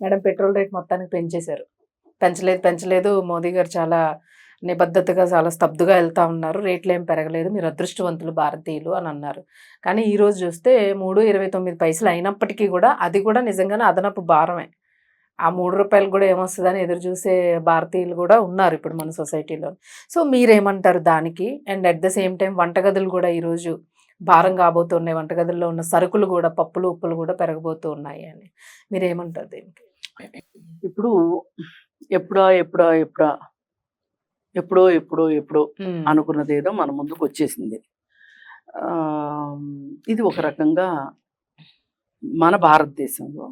Madam petrol rate మొత్తానికి పెంచేశారు. పెంచలేదు. మోదీ గారు చాలా నిబద్ధతగా, చాలా స్తబ్దుగా వెళ్తా ఉన్నారు. రేట్లేం పెరగలేదు. మీరు అదృష్టవంతులు భారతీయులు అని అన్నారు. కానీ ఈరోజు చూస్తే 3.29 అయినప్పటికీ కూడా అది కూడా నిజంగానే అదనపు భారమే. ఆ రూ. 3 కూడా ఏమొస్తదని ఎదురు చూసే భారతీయులు కూడా ఉన్నారు ఇప్పుడు మన సొసైటీలో. సో మీరేమంటారు దానికి? And at the same time వంటగదులు కూడా ఈరోజు భారం కాబోతున్నాయి. వంటగదుల్లో ఉన్న సరుకులు కూడా పప్పులు, ఉప్పులు కూడా పెరగబోతూ ఉన్నాయి అని. మీరేమంటారు దీనికి? ఇప్పుడు ఎప్పుడో ఎప్పుడో ఎప్పుడో ఎప్పుడో ఎప్పుడో ఎప్పుడో అనుకున్నదేదో మన ముందుకు వచ్చేసింది. ఇది ఒక రకంగా మన భారతదేశంలో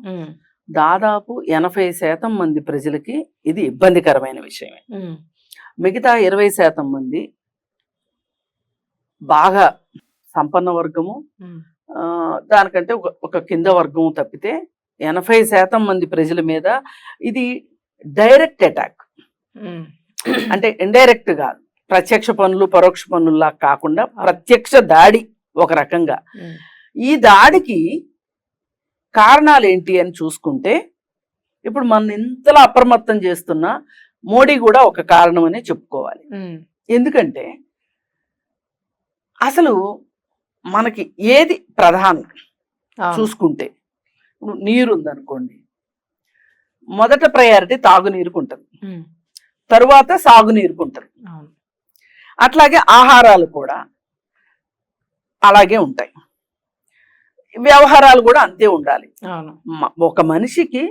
దాదాపు 80% మంది ప్రజలకి ఇది ఇబ్బందికరమైన విషయమే. మిగతా 20% మంది బాగా సంపన్న వర్గము, దానికంటే ఒక కింద వర్గము తప్పితే 80% మంది ప్రజల మీద ఇది డైరెక్ట్ అటాక్. అంటే ఇండైరెక్ట్ గా ప్రత్యక్ష పనులు పరోక్ష పనుల్లా కాకుండా ప్రత్యక్ష దాడి ఒక రకంగా. ఈ దాడికి కారణాలు ఏంటి అని చూసుకుంటే ఇప్పుడు మన ఇంతలా అప్రమత్తం చేస్తున్న మోడీ కూడా ఒక కారణం అనే చెప్పుకోవాలి. ఎందుకంటే అసలు మనకి ఏది ప్రధానం చూసుకుంటే, నీరు ఉందనుకోండి, మొదట ప్రయారిటీ తాగునీరుకు ఉంటుంది, తరువాత సాగునీరుకు ఉంటుంది. అట్లాగే ఆహారాలు కూడా అలాగే ఉంటాయి, వ్యవహారాలు కూడా అంతే ఉండాలి. ఒక మనిషికి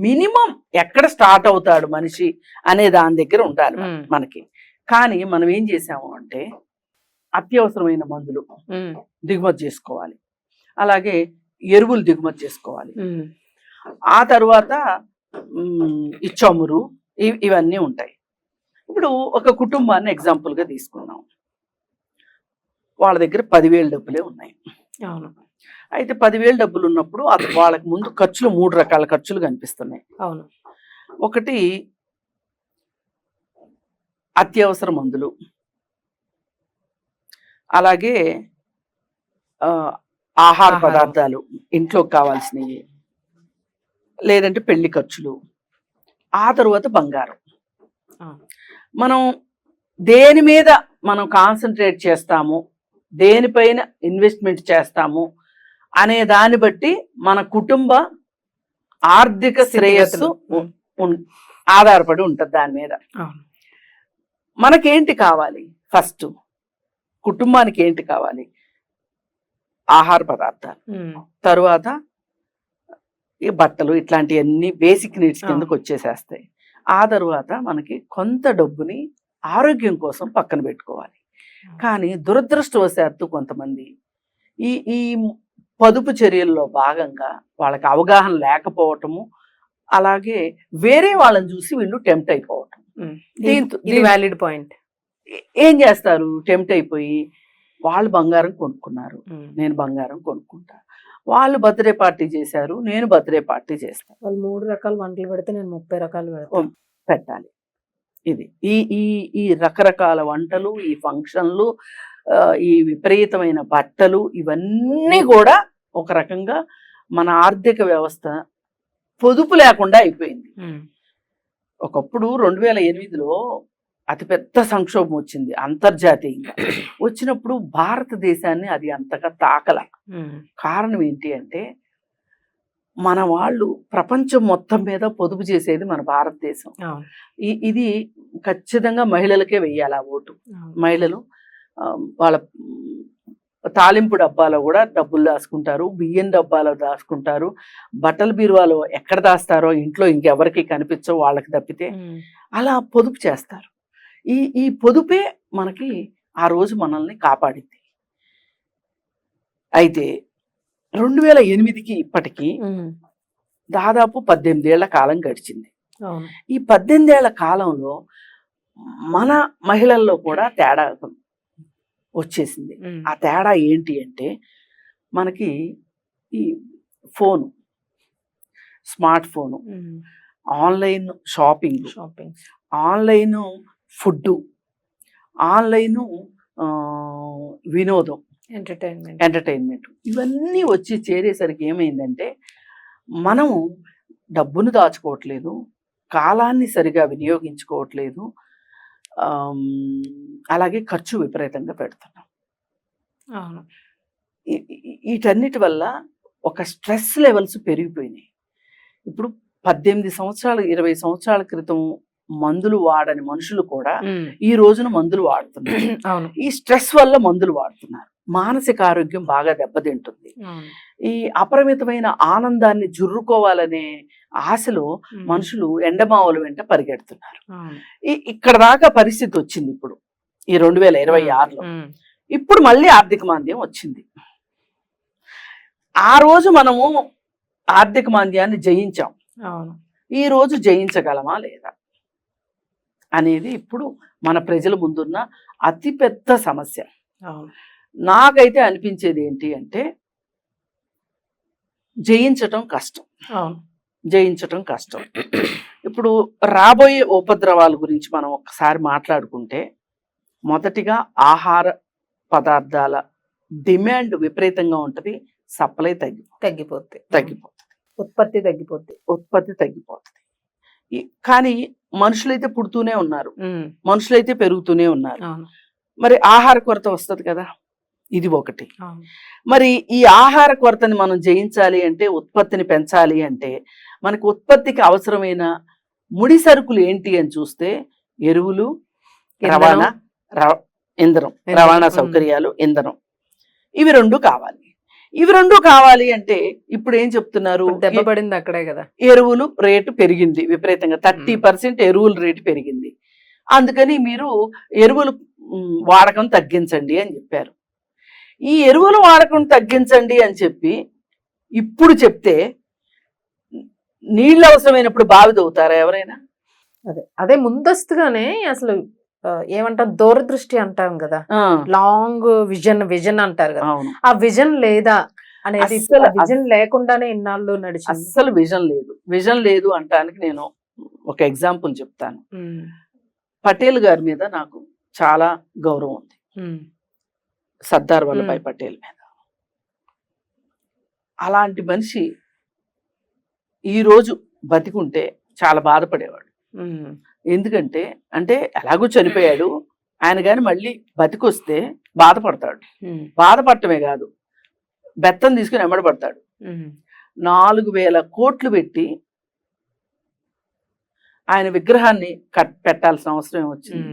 మినిమం ఎక్కడ స్టార్ట్ అవుతాడు మనిషి అనే దాని దగ్గర ఉండాలి మనకి. కానీ మనం ఏం చేసాము అంటే అత్యవసరమైన మందులు దిగుమతి చేసుకోవాలి, అలాగే ఎరువులు దిగుమతి చేసుకోవాలి, ఆ తర్వాత ఈ చమురు ఇవన్నీ ఉంటాయి. ఇప్పుడు ఒక కుటుంబాన్ని ఎగ్జాంపుల్గా తీసుకున్నాం, వాళ్ళ దగ్గర 10,000 డబ్బులే ఉన్నాయి. అయితే 10,000 డబ్బులు ఉన్నప్పుడు వాళ్ళకి ముందు ఖర్చులు 3 రకాల ఖర్చులు కనిపిస్తున్నాయి. ఒకటి అత్యవసర మందులు, అలాగే ఆహార పదార్థాలు ఇంట్లోకి కావాల్సినవి, లేదంటే పెళ్లి ఖర్చులు, ఆ తర్వాత బంగారం. మనం దేని మీద మనం కాన్సన్ట్రేట్ చేస్తాము, దేనిపైన ఇన్వెస్ట్మెంట్ చేస్తాము అనే దాన్ని బట్టి మన కుటుంబ ఆర్థిక శ్రేయస్సు ఆధారపడి ఉంటుంది దాని మీద. మనకేంటి కావాలి? ఫస్ట్ కుటుంబానికి ఏంటి కావాలి? ఆహార పదార్థాలు, తరువాత ఈ బట్టలు, ఇట్లాంటివన్నీ బేసిక్ నీడ్స్ కిందకు వచ్చేసేస్తాయి. ఆ తర్వాత మనకి కొంత డబ్బుని ఆరోగ్యం కోసం పక్కన పెట్టుకోవాలి. కానీ దురదృష్టవశాత్తు కొంతమంది ఈ పొదుపు చర్యల్లో భాగంగా వాళ్ళకి అవగాహన లేకపోవటము, అలాగే వేరే వాళ్ళని చూసి వీళ్ళు టెంప్ట్ అయిపోవటం. దీంతో వ్యాలిడ్ పాయింట్. ఏం చేస్తారు? టెంప్ట్ అయిపోయి వాళ్ళు బంగారం కొనుక్కున్నారు, నేను బంగారం కొనుక్కుంటా, వాళ్ళు బర్త్డే పార్టీ చేశారు, నేను బర్త్డే పార్టీ చేస్తాను, వాళ్ళు 3 రకాల వంటలు పెడితే నేను 30 రకాలు పెట్టాలి. ఇది ఈ రకరకాల వంటలు, ఈ ఫంక్షన్లు, ఈ విపరీతమైన బట్టలు, ఇవన్నీ కూడా ఒక రకంగా మన ఆర్థిక వ్యవస్థ పొదుపు లేకుండా అయిపోయింది. ఒకప్పుడు 2008లో అతిపెద్ద సంక్షోభం వచ్చింది అంతర్జాతీయంగా. వచ్చినప్పుడు భారతదేశాన్ని అది అంతగా తాకల. కారణం ఏంటి అంటే మన వాళ్ళు ప్రపంచం మొత్తం మీద పొదుపు చేసేది మన భారతదేశం. ఇది ఖచ్చితంగా మహిళలకే వెయ్యాలి ఆ ఓటు. మహిళలు వాళ్ళ తాలింపు డబ్బాలో కూడా డబ్బులు దాచుకుంటారు, బియ్యం డబ్బాలో దాచుకుంటారు, బట్టల బీరువాలో ఎక్కడ దాస్తారో ఇంట్లో ఇంకెవరికి కనిపించవు వాళ్ళకి తప్పితే, అలా పొదుపు చేస్తారు. ఈ పొదుపే మనకి ఆ రోజు మనల్ని కాపాడింది. అయితే 2008కి ఇప్పటికీ దాదాపు 18 ఏళ్ల కాలం గడిచింది. ఈ 18 ఏళ్ల కాలంలో మన మహిళల్లో కూడా తేడా వచ్చేసింది. ఆ తేడా ఏంటి అంటే మనకి ఈ phone, smart phone, online shopping, online food, online వినోదం, ఎంటర్టైన్మెంట్, ఇవన్నీ వచ్చి చేరేసరికి ఏమైందంటే మనము డబ్బును దాచుకోవట్లేదు, కాలాన్ని సరిగా వినియోగించుకోవట్లేదు, అలాగే ఖర్చు విపరీతంగా పెడుతున్నాం. అవును. వీటన్నిటి వల్ల ఒక స్ట్రెస్ లెవెల్స్ పెరిగిపోయినాయి. ఇప్పుడు 18 సంవత్సరాలు 20 సంవత్సరాల క్రితం మందులు వాడని మనుషులు కూడా ఈ రోజున మందులు వాడుతున్నారు. అవును. ఈ స్ట్రెస్ వల్ల మందులు వాడుతున్నారు. మానసిక ఆరోగ్యం బాగా దెబ్బతింటుంది. ఈ అపరిమితమైన ఆనందాన్ని జుర్రుకోవాలనే ఆశలో మనుషులు ఎండమావుల వెంట పరిగెడుతున్నారు. ఇక్కడ దాకా పరిస్థితి వచ్చింది ఇప్పుడు ఈ 2026లో. ఇప్పుడు మళ్ళీ ఆర్థిక మాంద్యం వచ్చింది. ఆ రోజు మనము ఆర్థిక మాంద్యాన్ని జయించాం. ఈ రోజు జయించగలమా లేదా అనేది ఇప్పుడు మన ప్రజల ముందున్న అతిపెద్ద సమస్య. నాకైతే అనిపించేది ఏంటి అంటే జయించటం కష్టం. ఇప్పుడు రాబోయే ఉపద్రవాల గురించి మనం ఒకసారి మాట్లాడుకుంటే, మొదటిగా ఆహార పదార్థాల డిమాండ్ విపరీతంగా ఉంటది, సప్లై తగ్గిపోతుంది, ఉత్పత్తి తగ్గిపోతుంది. కానీ మనుషులైతే పుడుతూనే ఉన్నారు, మనుషులైతే పెరుగుతూనే ఉన్నారు. మరి ఆహార కొరత వస్తుంది కదా, ఇది ఒకటి. మరి ఈ ఆహార కొరతని మనం జయించాలి అంటే, ఉత్పత్తిని పెంచాలి అంటే, మనకు ఉత్పత్తికి అవసరమైన ముడి సరుకులు ఏంటి అని చూస్తే ఎరువులు, రవాణా సౌకర్యాలు, ఇంధనం, ఇవి రెండు కావాలి అంటే ఇప్పుడు ఏం చెప్తున్నారు, దెబ్బపడింది అక్కడే కదా. ఎరువులు రేటు పెరిగింది విపరీతంగా, 30% ఎరువుల రేటు పెరిగింది. అందుకని మీరు ఎరువులు వాడకం తగ్గించండి అని చెప్పారు. ఈ ఎరువుల వాడకం తగ్గించండి అని చెప్పి ఇప్పుడు చెప్తే నీళ్ళు అవసరమైనప్పుడు బావి తవ్వుతారా ఎవరైనా? అదే ముందస్తుగానే అసలు ఏమంటాం, దూరదృష్టి అంటాం కదా, లాంగ్ విజన్ అంటారు కదా, ఆ విజన్ లేదా అనేది, విజన్ లేకుండానే ఇన్నాళ్ళు నడిచి అస్సలు విజన్ లేదు అంటానికి నేను ఒక ఎగ్జాంపుల్ చెప్తాను. పటేల్ గారి మీద నాకు చాలా గౌరవం ఉంది, సర్దార్ వల్లభాయ్ పటేల్ మీద. అలాంటి మనిషి ఈరోజు బతికుంటే చాలా బాధపడేవాడు. ఎందుకంటే అంటే ఎలాగో చనిపోయాడు ఆయన, కానీ మళ్ళీ బతికొస్తే బాధపడతాడు. బాధపడటమే కాదు, బెత్తం తీసుకుని ఎమ్మడపడతాడు. 4,000 కోట్లు పెట్టి ఆయన విగ్రహాన్ని పెట్టాల్సిన అవసరం వచ్చింది.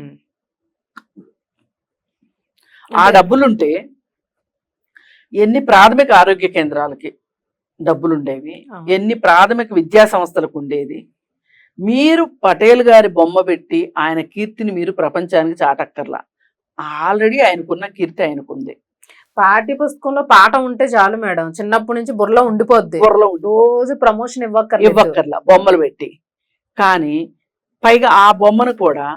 ఆ డబ్బులుంటే ఎన్ని ప్రాథమిక ఆరోగ్య కేంద్రాలకి డబ్బులుండేవి, ఎన్ని ప్రాథమిక విద్యా సంస్థలకు ఉండేది. మీరు పటేల్ గారి బొమ్మ పెట్టి ఆయన కీర్తిని మీరు ప్రపంచానికి చాటక్కర్లా, ఆల్రెడీ ఆయనకున్న కీర్తి ఆయనకుంది. పాఠ్య పుస్తకంలో పాఠం ఉంటే చాలు మేడం, చిన్నప్పటి నుంచి బుర్రలో ఉండిపోద్ది, రోజు ప్రమోషన్ ఇవ్వక్కర్లా బొమ్మలు పెట్టి. కానీ పైగా ఆ బొమ్మను కూడా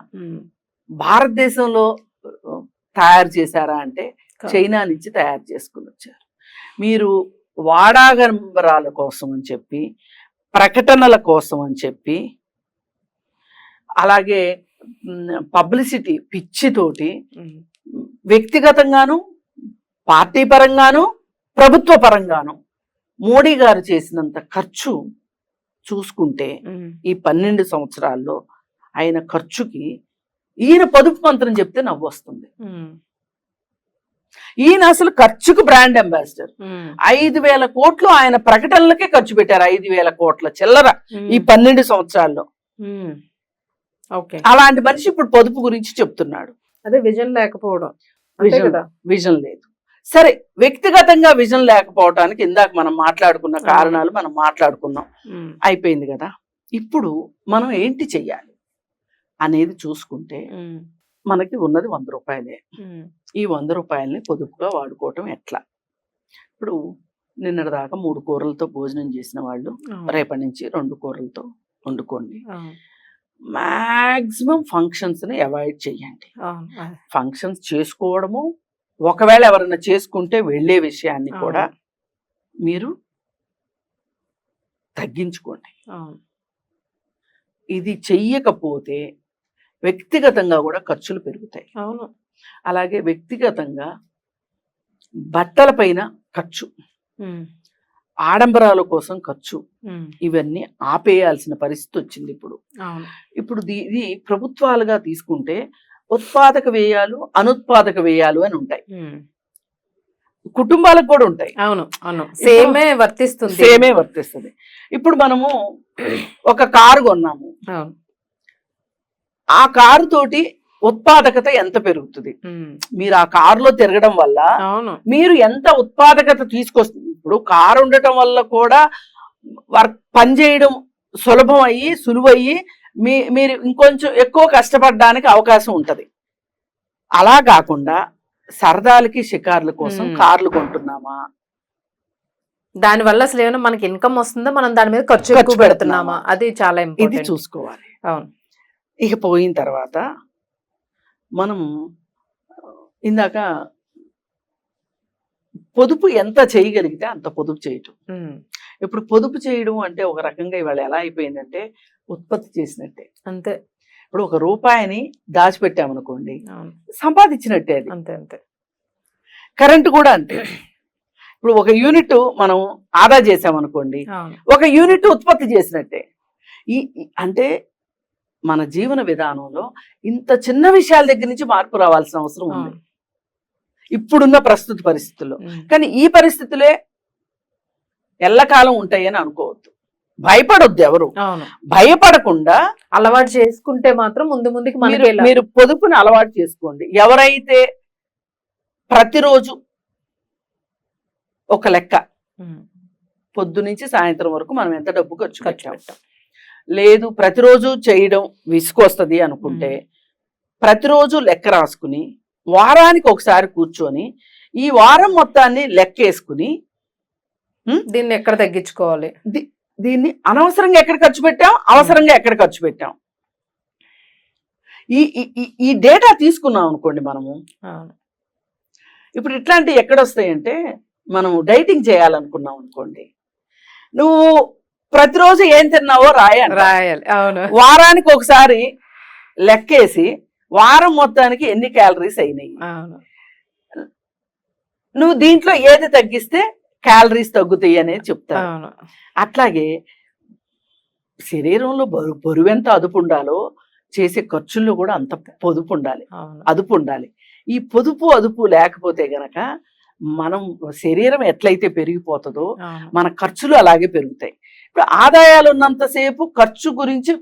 భారతదేశంలో తయారు చేశారా అంటే చైనా నుంచి తయారు చేసుకుని వచ్చారు. మీరు వాడాగంబరాల కోసం అని చెప్పి, ప్రకటనల కోసం అని చెప్పి, అలాగే పబ్లిసిటీ పిచ్చితోటి వ్యక్తిగతంగాను, పార్టీ పరంగాను, ప్రభుత్వ పరంగాను మోడీ గారు చేసినంత ఖర్చు చూసుకుంటే ఈ 12 సంవత్సరాల్లో ఆయన ఖర్చుకి ఈయన పొదుపు మంత్రం చెప్తే నవ్వు వస్తుంది. ఈయన అసలు ఖర్చుకు బ్రాండ్ అంబాసిడర్. 5,000 కోట్లు ఆయన ప్రకటనలకే ఖర్చు పెట్టారు, 5,000 కోట్ల చిల్లర ఈ 12 సంవత్సరాల్లో. అలాంటి మనిషి ఇప్పుడు పొదుపు గురించి చెప్తున్నాడు. అదే విజన్ లేకపోవడం, విజన్ లేదు. సరే, వ్యక్తిగతంగా విజన్ లేకపోవటానికి ఇందాక మనం మాట్లాడుకున్న కారణాలు మనం మాట్లాడుకున్నాం, అయిపోయింది కదా. ఇప్పుడు మనం ఏంటి చెయ్యాలి అనేది చూసుకుంటే మనకి ఉన్నది 100 రూపాయలే. ఈ 100 రూపాయలని పొదుపుగా వాడుకోవటం ఎట్లా? ఇప్పుడు నిన్నటి దాకా 3 కూరలతో భోజనం చేసిన వాళ్ళు రేపటి నుంచి 2 కూరలతో వండుకోండి. మాక్సిమం ఫంక్షన్స్ ని అవాయిడ్ చేయండి. ఫంక్షన్స్ చేసుకోవడము, ఒకవేళ ఎవరైనా చేసుకుంటే వెళ్ళే విషయాన్ని కూడా మీరు తగ్గించుకోండి. ఇది చెయ్యకపోతే వ్యక్తిగతంగా కూడా ఖర్చులు పెరుగుతాయి. అలాగే వ్యక్తిగతంగా బట్టల పైన ఖర్చు, ఆడంబరాల కోసం ఖర్చు, ఉమ్, ఇవన్నీ ఆపేయాల్సిన పరిస్థితి వచ్చింది ఇప్పుడు. అవును. ఇప్పుడు ఇది ప్రభుత్వాలుగా తీసుకుంటే ఉత్పాదక వ్యయాలు, అనుత్పాదక వ్యయాలు అని ఉంటాయి. ఉమ్, కుటుంబాలకు కూడా ఉంటాయి. అవును అవును సేమే వర్తిస్తుంది. సేమే వర్తిస్తుంది. ఇప్పుడు మనము ఒక కారు కొన్నాము, అవును. ఆ కారు తోటి ఉత్పాదకత ఎంత పెరుగుతుంది? ఉమ్, మీరు ఆ కారులో తిరగడం వల్ల అవును. మీరు ఎంత ఉత్పాదకత తీసుకొస్తుంది? ఇప్పుడు కారు ఉండటం వల్ల కూడా పని చేయడం సులభం అయ్యి సులువయ్యి మీరు ఇంకొంచెం ఎక్కువ కష్టపడడానికి అవకాశం ఉంటది. అలా కాకుండా సరదాలకి షికార్ల కోసం కార్లు కొంటున్నామా? దాని వల్ల అసలు ఏమైనా మనకి ఇన్కమ్ వస్తుందా, మనం దాని మీద ఖర్చు ఎక్కువ పెడుతున్నామా? అది చాలా ఇది ఇంపార్టెంట్. చూసుకోవాలి. అవును. ఇక పోయిన తర్వాత మనం ఇందాక పొదుపు ఎంత చేయగలిగితే అంత పొదుపు చేయటం. ఉమ్, ఇప్పుడు పొదుపు చేయడం అంటే ఒక రకంగా ఇవాళ ఎలా అయిపోయిందంటే ఉత్పత్తి చేసినట్టే. అంతే. ఇప్పుడు ఒక రూపాయిని దాచిపెట్టామనుకోండి, అవును. సంపాదించినట్టే అది. అంతే అంతే. కరెంటు కూడా అంతే. ఇప్పుడు ఒక యూనిట్ మనం ఆదా చేసామనుకోండి, అవును. ఒక యూనిట్ ఉత్పత్తి చేసినట్టే. అంటే మన జీవన విధానంలో ఇంత చిన్న విషయాల దగ్గర నుంచి మార్పు రావాల్సిన అవసరం ఉంది అవును. ఇప్పుడున్న ప్రస్తుత పరిస్థితుల్లో. ఉమ్, కానీ ఈ పరిస్థితులే ఎల్లకాలం ఉంటాయని అనుకోవద్దు. భయపడొద్దు ఎవరు. అవును. భయపడకుండా అలవాటు చేసుకుంటే మాత్రం ముందు ముందుకి మనకి మీరు పొదుపుని అలవాటు చేసుకోండి. ఎవరైతే ప్రతిరోజు ఒక లెక్క, పొద్దు నుంచి సాయంత్రం వరకు మనం ఎంత డబ్బు ఖర్చు పెట్టాం, లేదు ప్రతిరోజు చేయడం విసుకొస్తుంది అనుకుంటే ప్రతిరోజు లెక్క రాసుకుని వారానికి ఒకసారి కూర్చొని ఈ వారం మొత్తాన్ని లెక్కేసుకుని దీన్ని ఎక్కడ తగ్గించుకోవాలి, దీన్ని అనవసరంగా ఎక్కడ ఖర్చు పెట్టాం, అవసరంగా ఎక్కడ ఖర్చు పెట్టాం, ఈ డేటా తీసుకున్నాం అనుకోండి మనము. ఇప్పుడు ఇట్లాంటివి ఎక్కడొస్తాయంటే, మనం డైటింగ్ చేయాలనుకున్నాం అనుకోండి, నువ్వు ప్రతిరోజు ఏం తిన్నావో రాయాలి. అవును. వారానికి ఒకసారి లెక్కేసి వారం మొత్తానికి ఎన్ని క్యాలరీస్ అయినాయి, నువ్వు దీంట్లో ఏది తగ్గిస్తే క్యాలరీస్ తగ్గుతాయి అనేది చెప్తాను. అట్లాగే శరీరంలో బరువు ఎంత అదుపు ఉండాలో చేసే ఖర్చుల్లో కూడా అంత పొదుపు ఉండాలి, అదుపు ఉండాలి. ఈ పొదుపు అదుపు లేకపోతే గనక మనం శరీరం ఎట్లయితే పెరిగిపోతుందో మన ఖర్చులు అలాగే పెరుగుతాయి. ఇప్పుడు ఆదాయాలు ఉన్నంతసేపు ఖర్చు గురించి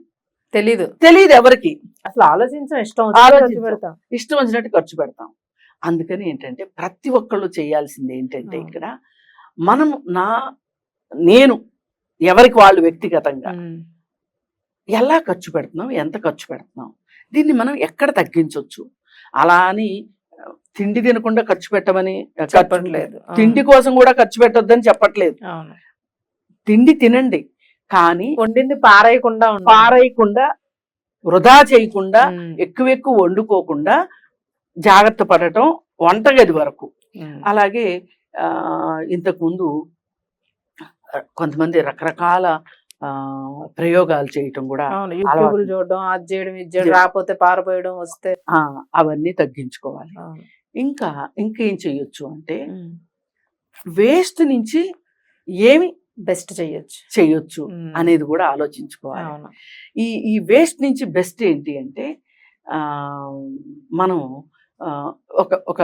తెలీదు ఎవరికి. అసలు ఆలోచించడం ఇష్టం వచ్చినట్టు ఖర్చు పెడతాం. అందుకని ఏంటంటే ప్రతి ఒక్కళ్ళు చేయాల్సింది ఏంటంటే, ఇక్కడ మనం నేను ఎవరికి వాళ్ళు వ్యక్తిగతంగా ఎలా ఖర్చు పెడుతున్నాం, ఎంత ఖర్చు పెడుతున్నాం, దీన్ని మనం ఎక్కడ తగ్గించవచ్చు. అలా అని తిండి తినకుండా ఖర్చు పెట్టమని చెప్పట్లేదు, తిండి కోసం కూడా ఖర్చు పెట్టొద్దని చెప్పట్లేదు. తిండి తినండి, కానీ వండింది పారేయకుండా వృధా చేయకుండా ఎక్కువ వండుకోకుండా జాగ్రత్త పడటం వంటగది వరకు. అలాగే ఇంతకుముందు కొంతమంది రకరకాల ప్రయోగాలు చేయటం కూడా, చూడడం, అది చేయడం, ఇది చేయడం, రాకపోతే పారపోయడం, వస్తే అవన్నీ తగ్గించుకోవాలి. ఇంకేం చెయ్యొచ్చు అంటే, వేస్ట్ నుంచి ఏమి బెస్ట్ చెయ్యొచ్చు అనేది కూడా ఆలోచించుకోవాలి. ఈ వేస్ట్ నుంచి బెస్ట్ ఏంటి అంటే, మనం ఒక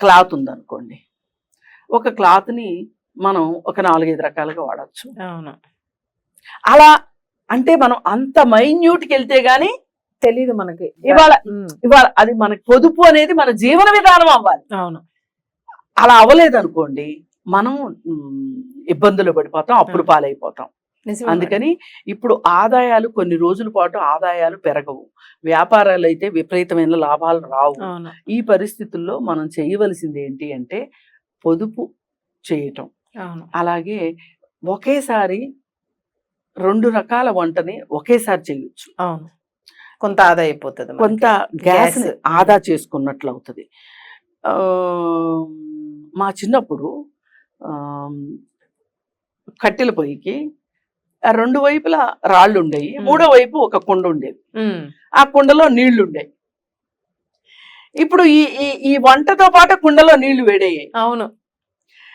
క్లాత్ ఉందనుకోండి, ఒక క్లాత్ని మనం ఒక 4-5 రకాలుగా వాడచ్చు. అలా అంటే మనం అంత మైన్యూట్కి వెళ్తే గానీ తెలీదు మనకి. ఇవాళ అది మనకి పొదుపు అనేది మన జీవన విధానం అవ్వాలి. అలా అవ్వలేదు అనుకోండి, మనం ఇబ్బందులు పడిపోతాం, అప్పుడు పాలైపోతాం. అందుకని ఇప్పుడు ఆదాయాలు కొన్ని రోజుల పాటు ఆదాయాలు పెరగవు, వ్యాపారాలు అయితే విపరీతమైన లాభాలు రావు. ఈ పరిస్థితుల్లో మనం చేయవలసింది ఏంటి అంటే పొదుపు చేయటం. అలాగే ఒకేసారి 2 రకాల వంటని ఒకేసారి చేయొచ్చు. కొంత ఆదా అయిపోతుంది, కొంత గ్యాస్ ఆదా చేసుకున్నట్లు అవుతుంది. మా చిన్నప్పుడు కట్టెల పొయ్యికి 2 వైపులా రాళ్ళు ఉండేవి, 3వ వైపు ఒక కుండ ఉండేది, ఆ కుండలో నీళ్లు ఉండేవి. ఇప్పుడు ఈ వంటతో పాటు కుండలో నీళ్లు వేడయ్యాయి.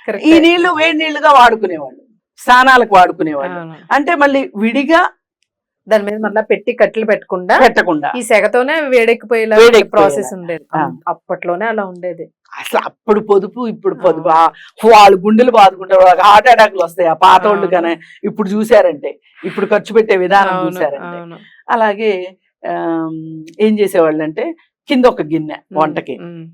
Correct. ఈ నీళ్లు వేడి నీళ్లుగా వాడుకునేవాళ్ళు, స్నానాలకు వాడుకునేవాళ్ళు. అవును. అంటే మళ్ళీ విడిగా దాని మీద మళ్ళీ పెట్టి కట్టెలు పెట్టకుండా ఈ సెగతోనే వేడెక్కిపోయేలా ప్రాసెస్ ఉండేది. ఆ. అప్పట్లోనే అలా ఉండేది. అసలు అప్పుడు పొదుపు ఇప్పుడు పొదుపు. వాళ్ళు గుండెలు బాదుకుంటారు, వాళ్ళకి హార్ట్ అటాక్లు వస్తాయి ఆ పాత వాళ్ళు. కానీ ఇప్పుడు చూసారంటే, ఇప్పుడు ఖర్చు పెట్టే విధానం అవును, చూసారంటే. అవును. అలాగే ఏం చేసేవాళ్ళు అంటే, కింద ఒక గిన్నె వంటకి, ఉమ్,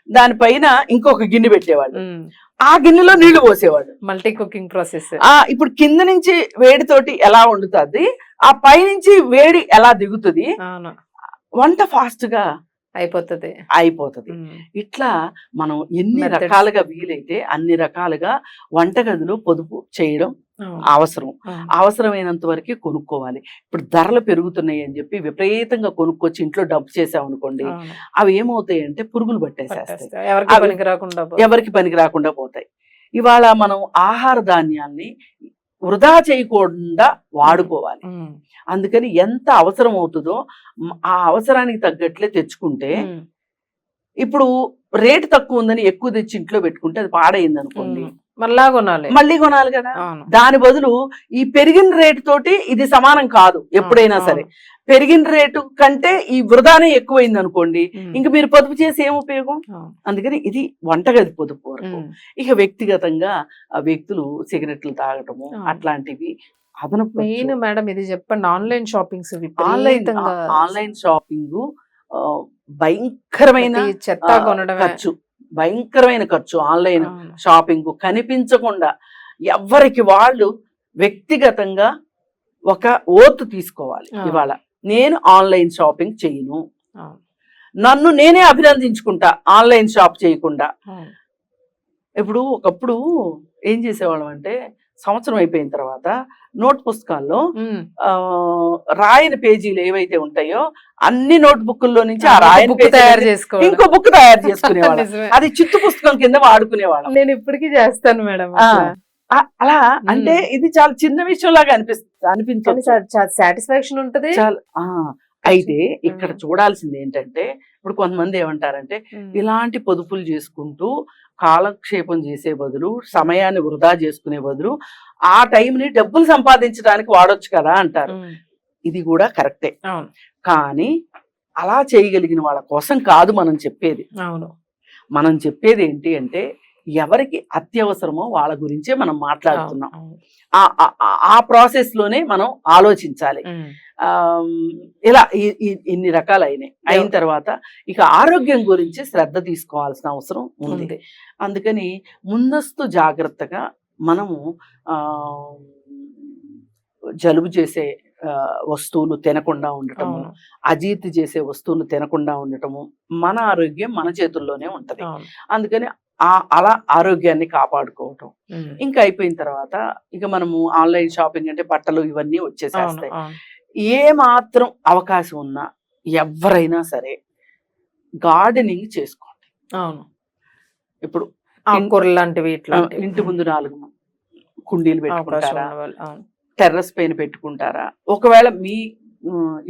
దానిపైన ఇంకొక గిన్నె పెట్టేవాళ్ళు, ఉమ్. ఆ గిన్నెలో నీళ్లు పోసేవాళ్ళు. Multi cooking process. ఇప్పుడు కింద నుంచి వేడితోటి ఎలా వండుతుంది, ఆ పై నుంచి వేడి ఎలా దిగుతుంది, అవును, వంట ఫాస్ట్ గా అయిపోతుంది. ఇట్లా మనం ఎన్ని Methods. రకాలుగా వీలైతే అన్ని రకాలుగా వంటగదిలో పొదుపు చేయడం అవసరం. అవసరమైనంత వరకే కొనుక్కోవాలి. ఇప్పుడు ధరలు పెరుగుతున్నాయి అని చెప్పి విపరీతంగా కొనుక్కొచ్చి ఇంట్లో డబ్బు చేసామనుకోండి, అవి ఏమవుతాయి అంటే పురుగులు పట్టేసేస్తాయి, ఎవరికి పనికి రాకుండా పోతాయి. ఇవాళ మనం ఆహార ధాన్యాల్ని వృధా చేయకుండా వాడుకోవాలి. అందుకని ఎంత అవసరం అవుతుందో ఆ అవసరానికి తగ్గట్లే తెచ్చుకుంటే, ఇప్పుడు రేటు తక్కువ ఉందని ఎక్కువ తెచ్చి ఇంట్లో పెట్టుకుంటే అది పాడైంది అనుకోండి, మళ్ళీ కొనాలి కదా. దాని బదులు ఈ పెరిగిన రేటు తోటి ఇది సమానం కాదు. ఎప్పుడైనా సరే పెరిగిన రేటు కంటే ఈ వృధానే ఎక్కువైంది అనుకోండి, ఇంక మీరు పొదుపు చేసి ఏం ఉపయోగం. అందుకని ఇది వంటగది పొదుపు వరకు. ఇక వ్యక్తిగతంగా వ్యక్తులు సిగరెట్లు తాగటము అట్లాంటివి అదనపు. మెయిన్ మేడం ఇది చెప్పండి, ఆన్లైన్ షాపింగ్స్. ఆన్లైన్ షాపింగ్ భయంకరమైన చెత్త కొనడం, ఖర్చు, భయంకరమైన ఖర్చు. ఆన్లైన్ షాపింగ్ కనిపించకుండా ఎవరికి వాళ్ళు వ్యక్తిగతంగా ఒక ఓత్ తీసుకోవాలి. ఇవాళ నేను ఆన్లైన్ షాపింగ్ చేయను, నన్ను నేనే అభినందించుకుంటా ఆన్లైన్ షాప్ చేయకుండా. ఇప్పుడు ఒకప్పుడు ఏం చేసేవాళ్ళం అంటే, సంవత్సరం అయిపోయిన తర్వాత నోట్ పుస్తకాల్లో రాయని పేజీలు ఏవైతే ఉంటాయో అన్ని నోట్ బుక్ల్లో నుంచి ఆ రాయని తయారు చేసుకో, ఇంకో బుక్ తయారు చేసుకునేవాళ్ళం. అది చిత్తు పుస్తకం కింద వాడుకునేవాళ్ళం. నేను ఇప్పటికీ చేస్తాను మేడం అలా. అంటే ఇది చాలా చిన్న విషయం లాగా అనిపించింది, సాటిస్ఫాక్షన్ ఉంటది చాలా. అయితే ఇక్కడ చూడాల్సింది ఏంటంటే, ఇప్పుడు కొంతమంది ఏమంటారంటే, ఇలాంటి పొదుపులు చేసుకుంటూ కాలక్షేపం చేసే బదులు, సమయాన్ని వృధా చేసుకునే బదులు ఆ టైంని డబ్బులు సంపాదించడానికి వాడొచ్చు కదా అంటారు. ఇది కూడా కరెక్టే, కానీ అలా చేయగలిగిన వాళ్ళ కోసం కాదు మనం చెప్పేది. మనం చెప్పేది ఏంటి అంటే, ఎవరికి అత్యవసరమో వాళ్ళ గురించే మనం మాట్లాడుతున్నాం. ఆ ప్రాసెస్ లోనే మనం ఆలోచించాలి. ఇలా ఇన్ని రకాలు అయిన తర్వాత ఇక ఆరోగ్యం గురించి శ్రద్ధ తీసుకోవాల్సిన అవసరం ఉంది. అందుకని ముందస్తు జాగ్రత్తగా మనము జలుబు చేసే వస్తువులు తినకుండా ఉండటము, అజీర్తి చేసే వస్తువులు తినకుండా ఉండటము, మన ఆరోగ్యం మన చేతుల్లోనే ఉంటది. అందుకని అలా ఆరోగ్యాన్ని కాపాడుకోవటం. ఇంకా అయిపోయిన తర్వాత ఇక మనము ఆన్లైన్ షాపింగ్ అంటే బట్టలు ఇవన్నీ వచ్చేసేస్తాయి. ఏ మాత్రం అవకాశం ఉన్నా ఎవరైనా సరే గార్డెనింగ్ చేసుకోండి. ఇప్పుడు లాంటివి ఇంటి ముందు 4 కుండీలు పెట్టుకుంటారా, టెర్రస్ పైన పెట్టుకుంటారా, ఒకవేళ మీ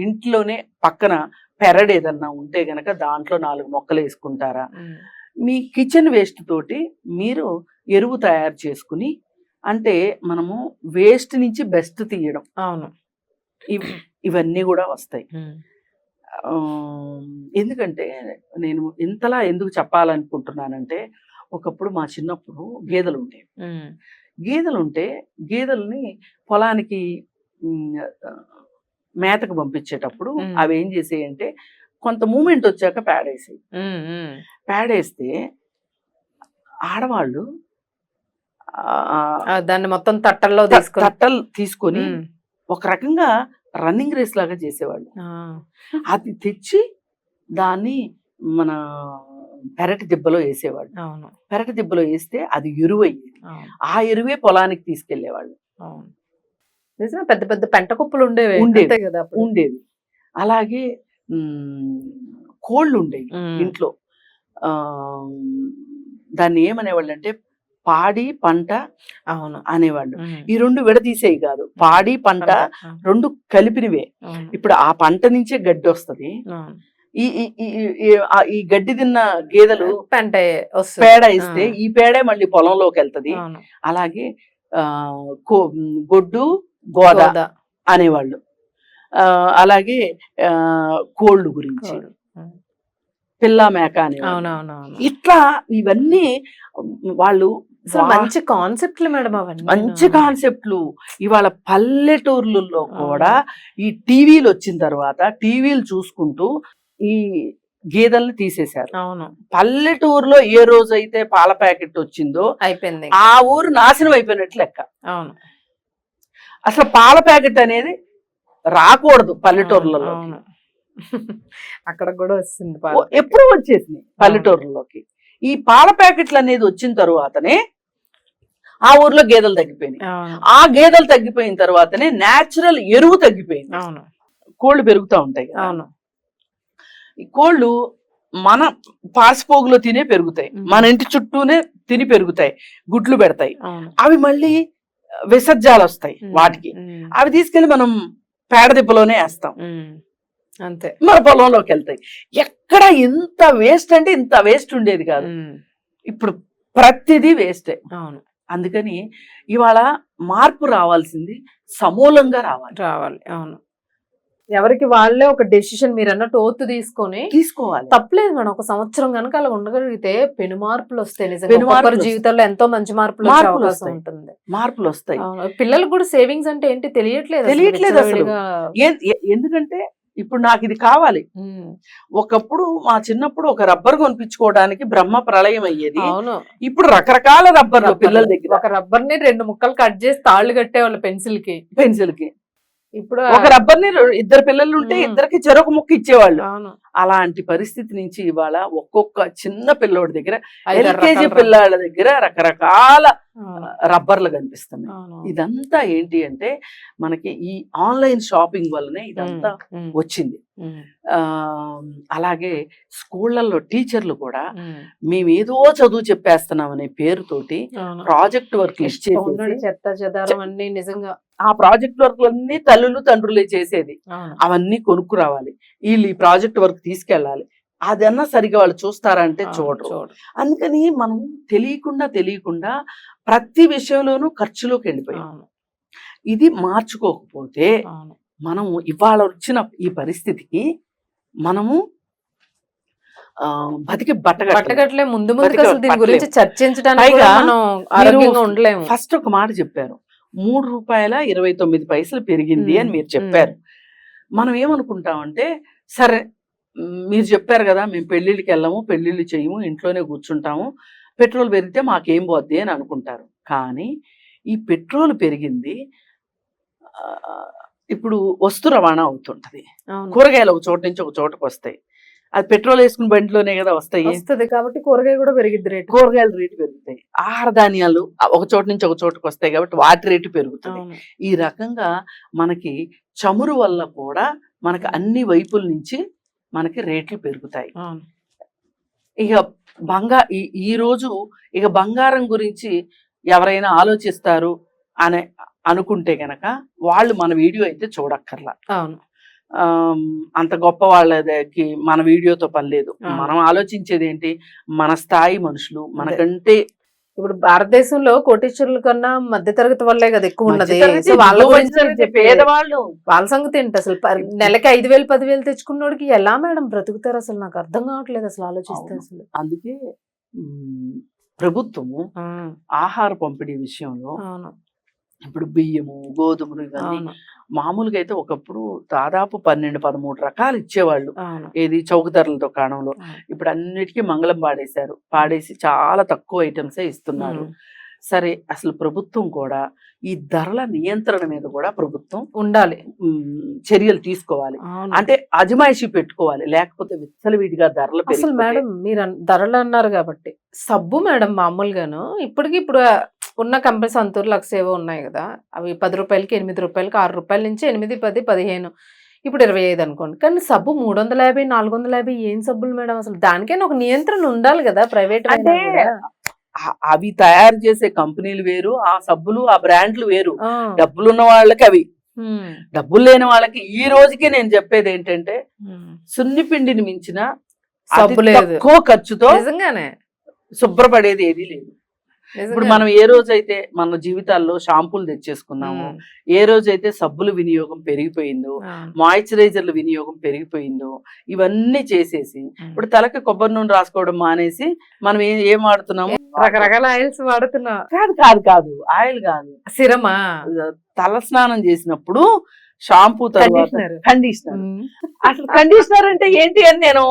ఇంట్లోనే పక్కన పెరడు ఏదన్నా ఉంటే గనక దాంట్లో 4 మొక్కలు వేసుకుంటారా, మీ కిచెన్ వేస్ట్ తోటి మీరు ఎరువు తయారు చేసుకుని, అంటే మనము వేస్ట్ నుంచి బెస్ట్ తీయడం, ఇవన్నీ కూడా వస్తాయి. ఎందుకంటే నేను ఇంతలా ఎందుకు చెప్పాలనుకుంటున్నానంటే, ఒకప్పుడు మా చిన్నప్పుడు గేదెలు ఉంటే గేదెల్ని పొలానికి మేతకు పంపించేటప్పుడు అవి ఏం చేసేయంటే, కొంత మూమెంట్ వచ్చాక పేడేస్తే ఆడవాళ్ళు దాన్ని మొత్తం తట్టలు తీసుకొని ఒక రకంగా రన్నింగ్ రేస్ లాగా చేసేవాళ్ళు. అది తెచ్చి దాన్ని మన పెరటి దిబ్బలో వేసేవాళ్ళు. పెరటి దిబ్బలో వేస్తే అది ఎరువు అయ్యేది. ఆ ఎరువే పొలానికి తీసుకెళ్లేవాళ్ళు. పెద్ద పెద్ద పెంట కుప్పలు ఉండేవి. అలాగే కోళ్ళు ఉండేవి ఇంట్లో. దాన్ని ఏమనేవాళ్ళు అంటే పాడి పంట అనేవాళ్ళు. ఈ 2 విడదీసేవి కాదు, పాడి పంట 2 కలిపినవే. ఇప్పుడు ఆ పంట నుంచే గడ్డి వస్తుంది, ఈ గడ్డి తిన్న గేదెలు పెంట వస్తుంది. పేడ ఇస్తే ఈ పేడే మళ్ళీ పొలంలోకి వెళ్తది. అవును. అలాగే గొడ్డు గోద గోద. అనేవాళ్ళు. అలాగే కోళ్ళు గురించి కోళ్ళు. పిల్ల మేక అనేవాళ్ళు. అవునవునవును. ఇట్లా ఇవన్నీ వాళ్ళు అసలు మంచి కాన్సెప్ట్లు మేడం అవన్నీ. మంచి కాన్సెప్ట్లు. ఇవాళ పల్లెటూర్లలో కూడా ఈ టీవీలు వచ్చిన తర్వాత టీవీలు చూసుకుంటూ ఈ గేదెల్ని తీసేశారు. అవును. పల్లెటూరులో ఏ రోజైతే పాల ప్యాకెట్ వచ్చిందో అయిపోయింది. ఆ ఊరు నాశనం అయిపోయినట్లు లెక్క. అవును. అసలు పాల ప్యాకెట్ అనేది రాకూడదు పల్లెటూర్లలో. అవును. అక్కడ కూడా వస్తుంది. ఎప్పుడు వచ్చేసింది పల్లెటూర్లలోకి. ఈ పాల ప్యాకెట్లు అనేది వచ్చిన తరువాతనే ఆ ఊర్లో గేదెలు తగ్గిపోయినాయి. ఆ గేదెలు తగ్గిపోయిన తర్వాతనే నేచురల్ ఎరువు తగ్గిపోయింది. అవును. కోళ్ళు పెరుగుతూ ఉంటాయి. అవును. ఈ కోళ్ళు మన పాసిపోగులో తినే పెరుగుతాయి, మన ఇంటి చుట్టూనే తిని పెరుగుతాయి, గుడ్లు పెడతాయి. అవి మళ్ళీ విసర్జాలు వస్తాయి వాటికి. అవి తీసుకెళ్లి మనం పేడ దిబ్బలోనే వేస్తాం, అంతే, మన పొలంలోకి వెళ్తాయి. ఎక్కడ ఇంత వేస్ట్ అంటే ఇంత వేస్ట్ ఉండేది కాదు. ఇప్పుడు ప్రతిదీ వేస్టే. అవును. అందుకని ఇవాళ మార్పు రావాల్సింది సమూలంగా రావాలి. అవును. ఎవరికి వాళ్ళే ఒక డెసిషన్ మీరు అన్నట్టు ఓతు తీసుకోవాలి. తప్పలేదు మేడం. ఒక సంవత్సరం కనుక అలా ఉండగలిగితే పెను మార్పులు వస్తాయి. నిజంగా జీవితంలో ఎంతో మంచి మార్పులు వచ్చే అవకాశం ఉంటుంది. మార్పులు వస్తాయి. పిల్లలకు కూడా సేవింగ్స్ అంటే ఏంటి తెలియట్లేదు అసలు. ఎందుకంటే ఇప్పుడు నాకు ఇది కావాలి. ఒకప్పుడు మా చిన్నప్పుడు ఒక రబ్బర్ కొనిపించుకోవడానికి బ్రహ్మ ప్రళయం అయ్యేది. ఇప్పుడు రకరకాల రబ్బర్లు పిల్లల దగ్గర. ఒక రబ్బర్ ని 2 ముక్కలు కట్ చేసి తాళ్లు కట్టేవాళ్ళు పెన్సిల్ కి. ఇప్పుడు ఒక రబ్బర్ ని 2 పిల్లలు ఉంటే ఇద్దరికి చెరొక ముక్క ఇచ్చేవాళ్ళు. అలాంటి పరిస్థితి నుంచి ఇవాళ ఒక్కొక్క చిన్న పిల్లోడి దగ్గర, LKG పిల్లాళ్ళ దగ్గర రకరకాల రబ్బర్లు కనిపిస్తున్నాయి. ఇదంతా ఏంటి అంటే మనకి ఈ ఆన్లైన్ షాపింగ్ వల్లనే ఇదంతా వచ్చింది. అలాగే స్కూళ్లలో టీచర్లు కూడా మేమేదో చదువు చెప్పేస్తున్నాం అనే పేరుతోటి ప్రాజెక్ట్ వర్క్ నిజంగా ఆ ప్రాజెక్ట్ వర్క్లన్నీ తల్లులు తండ్రులే చేసేది. అవన్నీ కొనుక్కు రావాలి, వీళ్ళు ఈ ప్రాజెక్ట్ వర్క్ తీసుకెళ్ళాలి. అదన్నా సరిగా వాళ్ళు చూస్తారంటే చూడరు. అందుకని మనం తెలియకుండా ప్రతి విషయంలోనూ ఖర్చులోకి వెళ్ళిపోయాం. ఇది మార్చుకోకపోతే మనము ఇవాళ వచ్చిన ఈ పరిస్థితికి మనము బతికి బట్టగట్టలే. ముందు దీని గురించి చర్చించడానికి ఉండలేము. ఫస్ట్ ఒక మాట చెప్పారు, ₹3.29 పెరిగింది అని మీరు చెప్పారు. మనం ఏమనుకుంటామంటే సరే మీరు చెప్పారు కదా, మేము పెళ్లిళ్ళకి వెళ్ళము, పెళ్లిళ్ళు చేయము, ఇంట్లోనే కూర్చుంటాము, పెట్రోల్ పెరిగితే మాకేం పోద్ది అని అనుకుంటారు. కానీ ఈ పెట్రోల్ పెరిగింది, ఇప్పుడు వస్తు రవాణా అవుతుంటది. కూరగాయలు ఒక చోట నుంచి ఒక చోటకు వస్తాయి. అది పెట్రోల్ వేసుకుని బండిలోనే కదా వస్తాయి కాబట్టి కూరగాయ కూడా పెరిగిద్ది రేటు. కూరగాయల రేటు పెరుగుతాయి. ఆహార ధాన్యాలు ఒక చోట నుంచి ఒక చోటకు వస్తాయి కాబట్టి వాటి రేటు పెరుగుతుంది. ఈ రకంగా మనకి చమురు వల్ల కూడా మనకి అన్ని వైపుల నుంచి మనకి రేట్లు పెరుగుతాయి. ఇక ఈ రోజు ఇక బంగారం గురించి ఎవరైనా ఆలోచిస్తారు అని అనుకుంటే గనక వాళ్ళు మన వీడియో అయితే చూడక్కర్లా. అంత గొప్ప వాళ్ళకి మన వీడియోతో పని లేదు. మనం ఆలోచించేది ఏంటి, మన స్థాయి మనుషులు మనకంటే. ఇప్పుడు భారతదేశంలో కోటీశ్వరుల కన్నా మధ్యతరగతి వాళ్ళే కదా ఎక్కువ ఉన్నది. పేదవాళ్ళు వాళ్ళ సంగతి ఏంటి అసలు? నెలకి 5,000 10,000 తెచ్చుకున్నోడికి ఎలా మేడం బ్రతుకుతారు అసలు? నాకు అర్థం కావట్లేదు అసలు ఆలోచిస్తే. అసలు అందుకే ప్రభుత్వము ఆహార పంపిణీ విషయంలో ఇప్పుడు బియ్యము, గోధుమలు ఇవన్నీ మామూలుగా అయితే ఒకప్పుడు దాదాపు 12-13 రకాలు ఇచ్చేవాళ్ళు. ఏది చౌక ధరల దుకాణంలో. ఇప్పుడు అన్నిటికీ మంగళం పాడేసి చాలా తక్కువ ఐటమ్సే ఇస్తున్నారు. సరే, అసలు ప్రభుత్వం కూడా ఈ ధరల నియంత్రణ మీద కూడా ప్రభుత్వం ఉండాలి, చర్యలు తీసుకోవాలి. అంటే అజమాయిషీ పెట్టుకోవాలి, లేకపోతే విచ్చలవిడిగా ధరలు. అసలు మేడం మీరు ధరలు అన్నారు కాబట్టి సబ్బు మేడం మామూలుగాను ఇప్పుడు ఉన్న కంపెనీ సంతూర్ లక్స్ ఏవో ఉన్నాయి కదా, అవి ₹10కి ₹8, ₹6 నుంచి 8, 10, 15, ఇప్పుడు 25 అనుకోండి. కానీ సబ్బు 350, 450 ఏం సబ్బులు మేడం అసలు? దానికైనా ఒక నియంత్రణ ఉండాలి కదా ప్రైవేట్. అవి తయారు చేసే కంపెనీలు వేరు, ఆ సబ్బులు ఆ బ్రాండ్లు వేరు. డబ్బులున్న వాళ్ళకి అవి, డబ్బులు లేని వాళ్ళకి. ఈ రోజుకి నేను చెప్పేది ఏంటంటే సున్నిపిండిని మించిన సబ్బు అతి లేదు. తక్కువ ఖర్చుతో నిజంగానే శుభ్రపడేది ఏదీ లేదు. ఇప్పుడు నిజంగానే. మనం ఏ రోజైతే మన జీవితాల్లో షాంపూలు తెచ్చేసుకున్నామో, ఉమ్, ఏ రోజైతే సబ్బుల వినియోగం పెరిగిపోయిందో, అవును. మాయిశ్చరైజర్ల వినియోగం పెరిగిపోయిందో, ఇవన్నీ చేసేసి ఇప్పుడు తలకి కొబ్బరి నూనె రాసుకోవడం మానేసి మనం ఏం వాడుతున్నాము? రకరకాల ఆయిల్స్ వాడుతున్నా. కాదు కాదు కాదు, ఆయిల్ కాదు, సిరమా, తల స్నానం చేసినప్పుడు షాంపూ తర్వాత కండిషనర్. కండిషనర్. అసలు కండిషనర్ అంటే ఏంటి అని నేను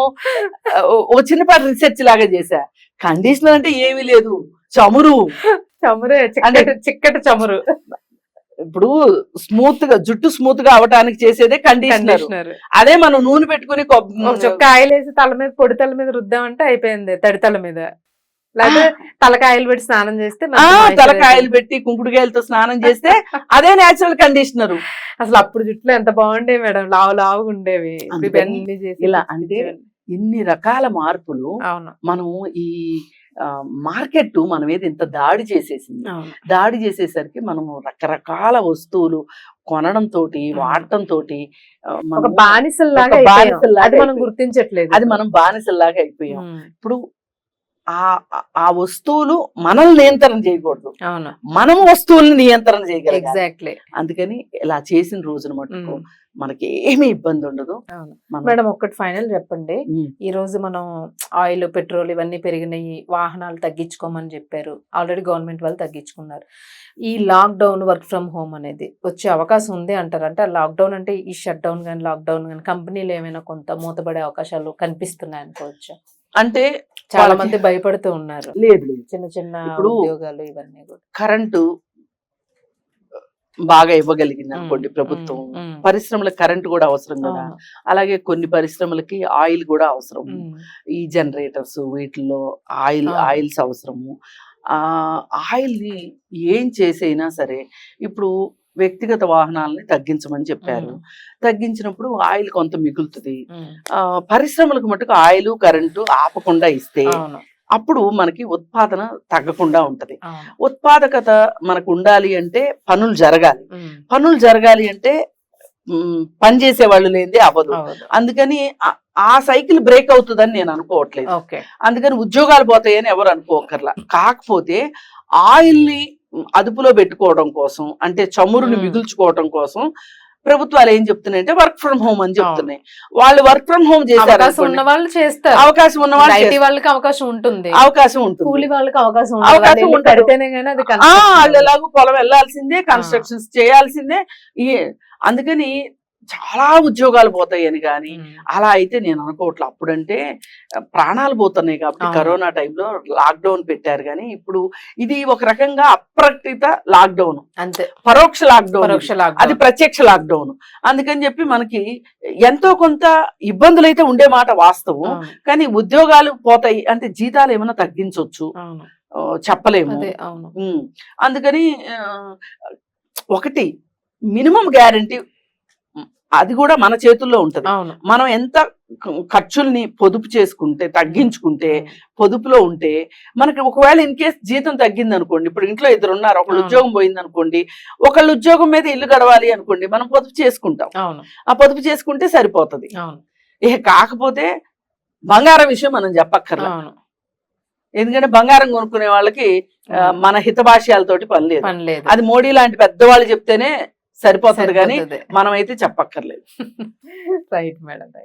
ఓ చిన్నపాటి రీసెర్చ్ లాగా చేశా. కండిషనర్ అంటే ఏమీ లేదు, చమురు. చమురే, చిక్కటి చమురు. ఇప్పుడు స్మూత్ గా జుట్టు స్మూత్ గా అవటానికి చేసేదే కండిషనర్. కండిషనర్. అదే మనం నూనె పెట్టుకుని ఒక చుక్క ఆయిల్ వేసి తల మీద, పొడి తల మీద రుద్దామంటే అయిపోయింది, తడి తల మీద. లేకపోతే తలకి ఆయిల్ పెట్టి స్నానం చేస్తే తలకాయలు పెట్టి కుంకుడుకాయలతో స్నానం చేస్తే అదే నేచురల్ కండిషనర్. అసలు అప్పుడు జుట్లు ఎంత బాగుండేవి మేడం, లావు లావుగా ఉండేవి. అందుకని ఇవన్నీ చేసి ఇలా అంటే ఇన్ని రకాల మార్పులు అవును, మనం ఈ మార్కెట్ మన మీద ఇంత దాడి చేసేసింది. అవును. దాడి చేసేసరికి మనము రకరకాల వస్తువులు కొనడంతో వాడటంతో ఒక బానిసల్లాగా ఒక అయిపోయాం. బానిసల్లాగా అది మనం అయిపోయాం. గుర్తించట్లేదు. అది మనం బానిసల్లాగా అయిపోయాం. ఉమ్, ఇప్పుడు ఆ వస్తువులు మనల్ని నియంత్రణ చేయకూడదు, అవును, మనం వస్తువుల్ని నియంత్రణ చేయగలగాలి. ఎగ్జాక్ట్లీ. అందుకని ఇలా చేసిన రోజున మటుకు మనకి ఏమీ ఇబ్బంది ఉండదు. అవును మనం- మేడం, ఒక్కటి ఫైనల్ చెప్పండి. ఉమ్, ఈ రోజు మనం ఆయిల్, పెట్రోల్ ఇవన్నీ పెరిగినాయి, వాహనాలు తగ్గించుకోమని చెప్పారు. ఆల్రెడీ గవర్నమెంట్ వాళ్ళు తగ్గించుకున్నారు. ఈ లాక్డౌన్, వర్క్ ఫ్రమ్ హోమ్ అనేది వచ్చే అవకాశం ఉంది అంటారు? అంటే లాక్డౌన్ అంటే ఈ షట్ డౌన్ కానీ, లాక్డౌన్ కానీ కంపెనీలు ఏమైనా కొంత మూతపడే అవకాశాలు కనిపిస్తున్నాయి అనుకోవచ్చు? అంటే చాలా వాళ్ళకి- మంది భయపడుతూ ఉన్నారు. లేదు లేదు, చిన్న చిన్న ఇప్పుడు ఉద్యోగాలు ఇవన్నీ కూడా. కరెంటు బాగా ఇవ్వగలిగింది అనుకోండి ప్రభుత్వం, పరిశ్రమలకు కరెంటు కూడా అవసరం కదా. అవును. అలాగే కొన్ని పరిశ్రమలకి ఆయిల్ కూడా అవసరం. ఉమ్, ఈ జనరేటర్స్ వీటిల్లో అవును. ఆయిల్స్ అవసరము. ఆయిల్ ని ఏం చేసైనా సరే ఇప్పుడు వ్యక్తిగత వాహనాలని తగ్గించమని చెప్పారు. ఉమ్, తగ్గించినప్పుడు ఆయిల్ కొంత మిగులుతుంది. ఉమ్, పరిశ్రమలకు మటుకు ఆయిల్ కరెంటు ఆపకుండా ఇస్తే అవును, అప్పుడు మనకి ఉత్పాదన తగ్గకుండా ఉంటది. అవును. ఉత్పాదకత మనకు ఉండాలి అంటే పనులు జరగాలి. ఉమ్, పనులు జరగాలి అంటే పని చేసే వాళ్ళు లేనిదే అవ్వదు. అవును. అందుకని ఆ సైకిల్ బ్రేక్ అవుతుందని నేను అనుకోవట్లేదు. ఓకే. అందుకని ఉద్యోగాలు పోతాయని ఎవరు అనుకోకర్లా. కాకపోతే ఆయిల్ ని అదుపులో పెట్టుకోవడం కోసం, అంటే చమురుని మిగుల్చుకోవడం కోసం ప్రభుత్వాలు ఏం చెప్తున్నాయంటే వర్క్ ఫ్రమ్ హోమ్ అని చెప్తున్నాయి. వాళ్ళు వర్క్ ఫ్రమ్ హోమ్ చేశారు, అవకాశం ఉన్న వాళ్ళు చేస్తారు. అవకాశం ఉన్న వాళ్ళు ఐటీ వాళ్ళకి అవకాశం ఉంటుంది, అవకాశం ఉంటుంది. కూలి వాళ్ళకి అవకాశం అవకాశం ఉంటుంది. ఉండదు. కడితేనే గానీ అది వాళ్ళు ఎలాగో పొలం వెళ్లాల్సిందే, కన్స్ట్రక్షన్స్ చేయాల్సిందే. అందుకని చాలా ఉద్యోగాలు పోతాయని కానీ అలా అయితే నేను అనుకోవట్లేదు. అప్పుడంటే ప్రాణాలు పోతున్నాయి కాబట్టి కరోనా టైంలో లాక్డౌన్ పెట్టారు. కానీ ఇప్పుడు ఇది ఒక రకంగా అప్రకటిత లాక్డౌన్, అంతే, పరోక్ష లాక్డౌన్, పరోక్ష అది లాక్డౌన్. ప్రత్యక్ష లాక్డౌన్. అందుకని చెప్పి మనకి ఎంతో కొంత ఇబ్బందులు అయితే ఉండే మాట వాస్తవం. అవును, కానీ ఉద్యోగాలు పోతాయి అంటే జీతాలు ఏమైనా తగ్గించవచ్చు, అవును, చెప్పలేము. అదే, అవును. అందుకని ఒకటి మినిమం గ్యారంటీ అది కూడా మన చేతుల్లో ఉంటది. అవును, మనం ఎంత ఖర్చుల్ని పొదుపు చేసుకుంటే, తగ్గించుకుంటే, పొదుపులో ఉంటే మనకి ఒకవేళ ఇన్ కేస్ జీతం తగ్గింది అనుకోండి, ఇప్పుడు ఇంట్లో ఇద్దరు ఉన్నారు, ఒకళ్ళు ఉద్యోగం పోయింది అనుకోండి, ఒకళ్ళు ఉద్యోగం మీద ఇల్లు గడవాలి అనుకోండి, మనం పొదుపు చేసుకుంటాం. అవును, ఆ పొదుపు చేసుకుంటే సరిపోతుంది. అవును, కాకపోతే బంగారం విషయం మనం చెప్పక్కర్లా. అవును. ఎందుకంటే బంగారం కొనుక్కునే వాళ్ళకి మన హితభాష్యాలతోటి పని లేదు. పని లేదు. అది మోడీ లాంటి పెద్దవాళ్ళు చెప్తేనే సరిపోతుంది, కానీ సరిపోతుంది. మనం అయితే చెప్పక్కర్లేదు. Right madam, right.